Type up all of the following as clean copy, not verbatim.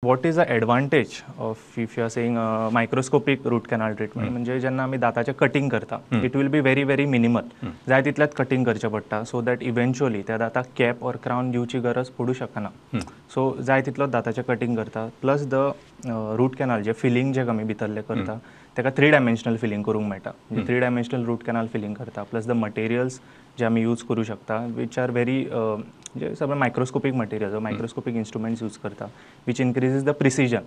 What is the advantage of if you are saying microscopic root canal treatment? म्हणजे जेन्ना आमी दाताचे cutting करता, it will be very very minimal. जाय तितल्यात cutting करचें पडटा सो दॅट इव्हेंच्युअली त्या दाताक कॅप ऑर क्राउन दिवची गरज पडू शकना. सो जाय तितलोच दाताचें कटिंग करता. प्लस द रूट कॅनल जे फिलिंग जे आमी भितरले करता तेका 3 डायमेन्शनल फिलिंग करूंक मेळटा. म्हणजे 3 डायमेन्शनल रूट कॅनल फिलिंग करता. प्लस द मटेरियल्स जे आमी यूज करूं शकता वीच आर व्हेरी म्हणजे सगळे microscopic materials microscopic instruments use करता वीच इन्क्रीजीज द प्रिसिजन.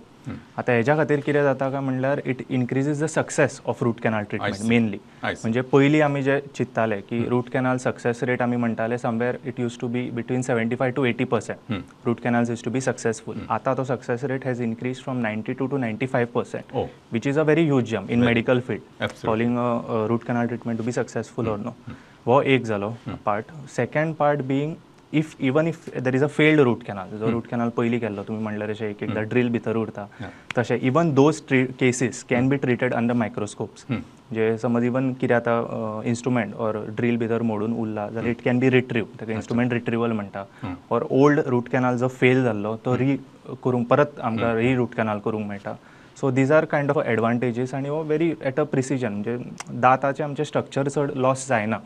आता हेज्या खातीर कितें जाता काय म्हणल्यार it increases the success of root canal treatment mainly. म्हणजे पयलीं आमी जे चिंत्ताले की रूट कॅनल सक्सेस रेट आमी म्हणटाले somewhere it used to be between 75 to 80%. Root canals used to be successful. आता तो success rate has increase from 92 to 95%, which is a very huge jump in medical field. Calling a root canal treatment to be successful or no. वो एक जालो part. Second part being even if there is a failed root canal, जो route canal पयलीं केल्लो तुमी म्हणल्यार अशें एक एकदां ड्रील भितर उरता तशें even those cases can be treated under microscopes. जे समज इवन कितें आतां इन्स्ट्रुमेंट ऑर ड्रील भितर मोडून उरला जाल्यार इट कॅन बी रिट्रीव, ताका इन्स्ट्रुमेंट रिट्रिवल म्हणटा. ऑर ओल्ड रूट कॅनल जो फेल जाल्लो तो करूंक परत आमकां रूट कॅनल करूंक मेळटा. So these are kind of advantages आनी हो व्हेरी एट अ प्रिसिजन. म्हणजे दाताचे आमचे स्ट्रक्चर चड लॉस जायना.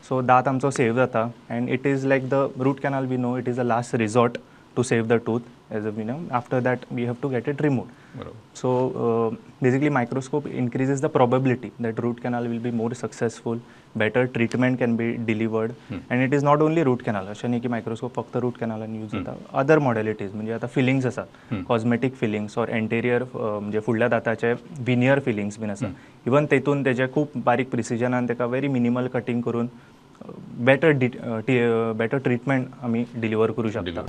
सो दात आमचो सेव जाता and it is like the root canal we know it is a last resort to save the tooth as a we know. After that we have to get it removed. So basically microscope increases the probability that root canal will be more successful. Better treatment can be delivered and it is not only root canal. अशें न्ही की microscope फक्त root कॅनलान use जाता. Other मॉडेलिटीज म्हणजे आतां feelings आसात, cosmetic feelings or anterior म्हणजे फुडल्या दाताचे विनियर फिलिंग्स बीन आसा. इवन तेतून तेजे खूब बारीक प्रिसिजनान तेका व्हेरी मिनिमल कटिंग करून बेटर ट्रीटमेंट आमी डिलिवर करूं शकता.